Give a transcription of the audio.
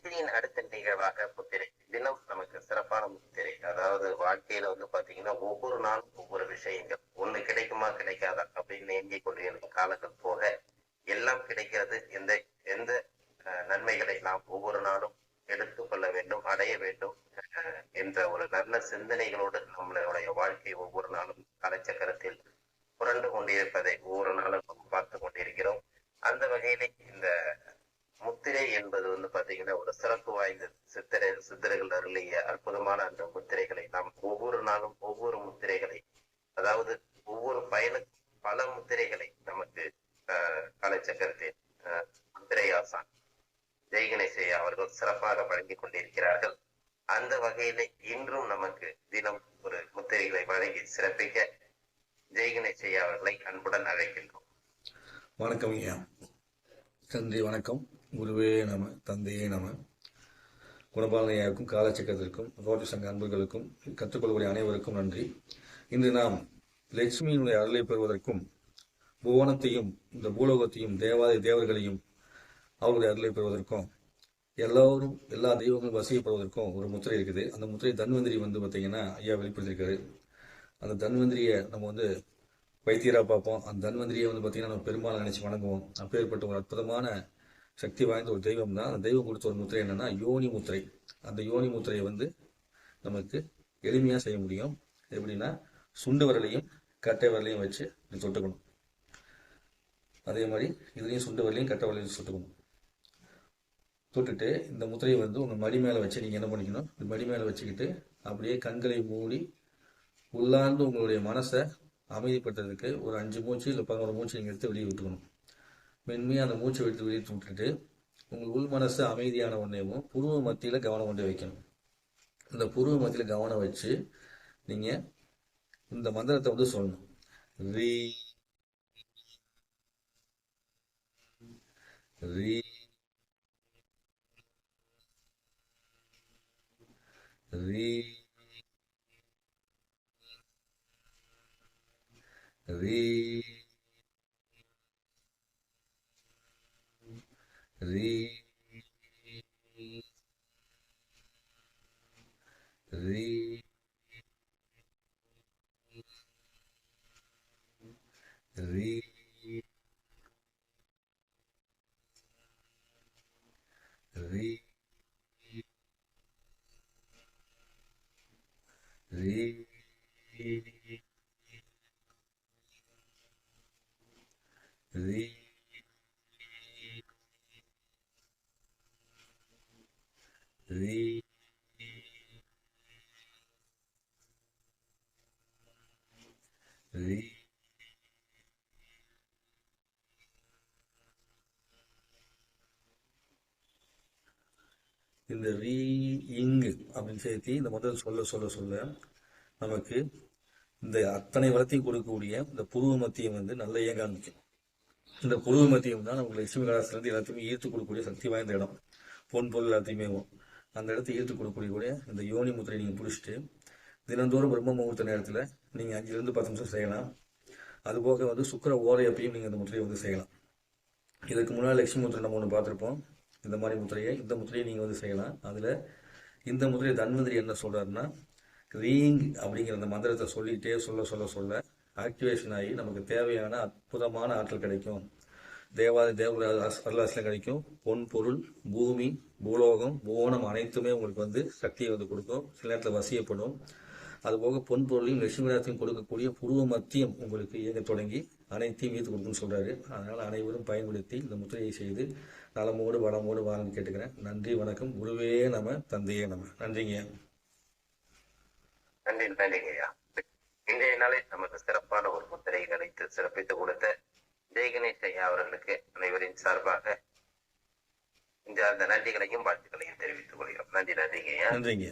வெற்றியின் அடுத்த நிகழ்வாக முத்திரை தினம் நமக்கு சிறப்பான முத்திரை. அதாவது வாழ்க்கையில பாத்தீங்கன்னா ஒவ்வொரு நாளும் ஒவ்வொரு விஷயங்கள் ஒண்ணு கிடைக்குமா கிடைக்காதா அப்படின்னு எண்ணிக் கொண்டிருந்த காலங்கள் போக எல்லாம் கிடைக்கிறது. எந்த எந்த நன்மைகளை நாம் ஒவ்வொரு நாளும் எடுத்துக்கொள்ள வேண்டும், அடைய வேண்டும் என்ற ஒரு நல்ல சிந்தனைகளோடு நம்மளுடைய வாழ்க்கை ஒவ்வொரு நாளும் காலச்சக்கரத்தில் புரண்டு கொண்டிருப்பதை ஒவ்வொரு நாளும் நாம் பார்த்து கொண்டிருக்கிறோம். அந்த வகையிலே இந்த முத்திரை என்பது பாத்தீங்கன்னா ஒரு சிறப்பு வாய்ந்த சித்தர்கள் அருளிய அற்புதமான அந்த முத்திரைகளை நாம் ஒவ்வொரு நாளும் ஒவ்வொரு முத்திரைகளை, அதாவது ஒவ்வொரு பயனுக்கும் பல முத்திரைகளை நமக்கு காலச்சக்கரத்தில் முத்திரை ஆசான் ஜெய்கணேசையா அவர்கள் சிறப்பாக வழங்கி கொண்டிருக்கிறார்கள். அந்த வகையில இன்றும் நமக்கு தினம் ஒரு முத்திரைகளை வழங்கி சிறப்பிக்க ஜெய்கணேசையா அவர்களை அன்புடன் அழைக்கின்றோம். வணக்கம் ஐயா. நன்றி. வணக்கம். குருவே நம, தந்தையே நம. குணபாலனையாருக்கும் காலச்சக்கரத்திற்கும் ரோட்டி சங்க அன்பர்களுக்கும் கற்றுக்கொள்ளக்கூடிய அனைவருக்கும் நன்றி. இன்று நாம் லட்சுமியினுடைய அருளை பெறுவதற்கும் புவனத்தையும் இந்த பூலோகத்தையும் தேவாதி தேவர்களையும் அவருடைய அருளை பெறுவதற்கும் எல்லோரும் எல்லா தெய்வங்களும் வசியப்படுவதற்கும் ஒரு முத்திரை இருக்குது. அந்த முத்திரை தன்வந்திரி பார்த்தீங்கன்னா ஐயா வெளிப்படுத்திருக்காரு. அந்த தன்வந்திரியை நம்ம வைத்தியராக பார்ப்போம். அந்த தன்வந்திரியை பார்த்தீங்கன்னா நம்ம பெருமாள் நினைச்சு வணங்குவோம். அப்பேற்பட்ட ஒரு அற்புதமான சக்தி வாய்ந்த ஒரு தெய்வம் தான். அந்த தெய்வம் கொடுத்த ஒரு முத்திரை என்னன்னா யோனி முத்திரை. அந்த யோனி முத்திரையை நமக்கு எளிமையாக செய்ய முடியும். எப்படின்னா சுண்டு வரலையும் கட்டை வரலையும் வச்சு தொட்டுக்கணும். அதே மாதிரி இதுலேயும் சுண்டு வரலையும் கட்டை வரலையும் தொட்டுக்கணும். தொட்டுட்டு இந்த முத்திரையை உங்கள் மடி மேலே வச்சு நீங்கள் என்ன பண்ணிக்கணும், மடி மேலே வச்சுக்கிட்டு அப்படியே கண்களை மூடி உள்ளார்ந்து உங்களுடைய மனசை அமைதிப்படுத்துறதுக்கு ஒரு 5 மூச்சு இல்லை 11 மூச்சு நீங்கள் எடுத்து வெளியே விட்டுக்கணும். மென்மையாக அந்த மூச்சை எடுத்து வெளியே விட்டுட்டு உங்கள் உள் மனசு அமைதியான ஒன்றையும் புருவ மத்தியில் கவனம் கொண்டு வைக்கணும். இந்த புருவ மத்தியில் கவனம் வச்சு நீங்கள் இந்த மந்திரத்தை சொல்லணும். ரீ ரீ ரீ ரீ ரீ ரீ ரீ ரீ ரீ ரீ ரீ ரீ இந்த ரீ இங்கு அப்படின்னு சேர்த்து இந்த முதல் சொல்ல சொல்ல சொல்ல நமக்கு இந்த அத்தனை வளத்தையும் கொடுக்கக்கூடிய இந்த புருவ மத்தியம் நல்ல இயங்க ஆரம்பிக்கும். இந்த புருவ மத்தியம் தான் நமக்கு லட்சுமி கடாசிலிருந்து எல்லாத்தையுமே ஈர்த்து கொடுக்கக்கூடிய சக்தி வாய்ந்த இடம். பொன் பொருள் எல்லாத்தையுமே அந்த இடத்த ஈர்த்து கொடுக்கக்கூடிய இந்த யோனி முத்திரை நீங்கள் பிடிச்சிட்டு தினந்தோறும் பிரம்ம முகூர்த்த நேரத்தில் நீங்கள் 5 to 10 நிமிஷம் செய்யலாம். அதுபோக சுக்கர ஓரையப்பையும் நீங்கள் அந்த முத்திரையை செய்யலாம். இதுக்கு முன்னால் லட்சுமி முத்திரை நம்ம ஒன்று பார்த்துருப்போம். இந்த மாதிரி இந்த முத்திரையை நீங்கள் செய்யலாம். அதில் இந்த முத்திரையை தன்வந்திரி என்ன சொல்கிறாருன்னா ரீங் அப்படிங்கிற அந்த மந்திரத்தை சொல்லிகிட்டே சொல்ல சொல்ல சொல்ல ஆக்டிவேஷன் ஆகி நமக்கு தேவையான அற்புதமான ஆற்றல் கிடைக்கும். தேவாதி தேவர்கள் அருளாசிலம் கிடைக்கும். பொன் பொருள் பூமி பூலோகம் புவனம் அனைத்துமே உங்களுக்கு சக்தியை கொடுக்கும். சில நேரத்தில் வசியப்படும். அதுபோக பொன் பொருளையும் லட்சுமிராத்தையும் கொடுக்கக்கூடிய புருவ மத்தியம் உங்களுக்கு இயங்க தொடங்கி அனைத்தையும் ஈர்த்து கொடுக்குன்னு சொல்றாரு. அதனால அனைவரும் பயன்படுத்தி இந்த முத்திரையை செய்து நலமோடு வளமோடு வாங்கன்னு கேட்டுக்கிறேன். நன்றி, வணக்கம். குருவே நம, தந்தையே நம. நன்றிங்க. நன்றிங்கய்யா. இன்றைய நாளில் நமக்கு சிறப்பான ஒரு முத்திரையை அழைத்து சிறப்பித்து கொடுத்த ஜெய்கணேஷ் ஐயா அவர்களுக்கு அனைவரின் சார்பாக இந்த நன்றிகளையும் வாழ்த்துக்களையும் தெரிவித்துக் கொள்கிறோம். நன்றிங்கய்யா. நன்றிங்க.